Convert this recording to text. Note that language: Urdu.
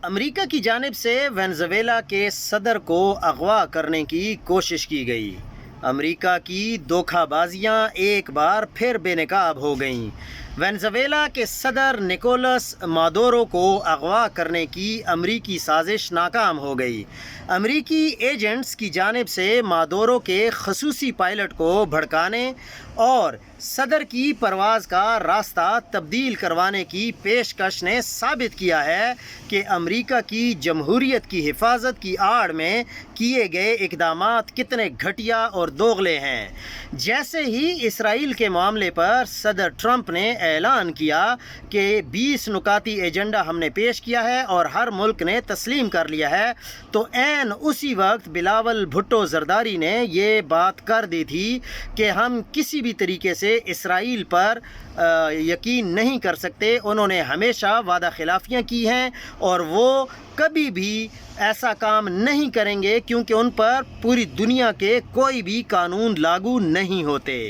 امریکہ کی جانب سے وینزویلا کے صدر کو اغوا کرنے کی کوشش کی گئی۔ امریکہ کی دھوکہ بازیاں ایک بار پھر بے نقاب ہو گئیں۔ وینزویلا کے صدر نکولس مادورو کو اغوا کرنے کی امریکی سازش ناکام ہو گئی۔ امریکی ایجنٹس کی جانب سے مادورو کے خصوصی پائلٹ کو بھڑکانے اور صدر کی پرواز کا راستہ تبدیل کروانے کی پیشکش نے ثابت کیا ہے کہ امریکہ کی جمہوریت کی حفاظت کی آڑ میں کیے گئے اقدامات کتنے گھٹیا اور دوغلے ہیں۔ جیسے ہی اسرائیل کے معاملے پر صدر ٹرمپ نے اعلان کیا کہ 20 نکاتی ایجنڈا ہم نے پیش کیا ہے اور ہر ملک نے تسلیم کر لیا ہے، تو عین اسی وقت بلاول بھٹو زرداری نے یہ بات کر دی تھی کہ ہم کسی بھی طریقے سے اسرائیل پر یقین نہیں کر سکتے۔ انہوں نے ہمیشہ وعدہ خلافیاں کی ہیں اور وہ کبھی بھی ایسا کام نہیں کریں گے، کیونکہ ان پر پوری دنیا کے کوئی بھی قانون لاگو نہیں ہوتے۔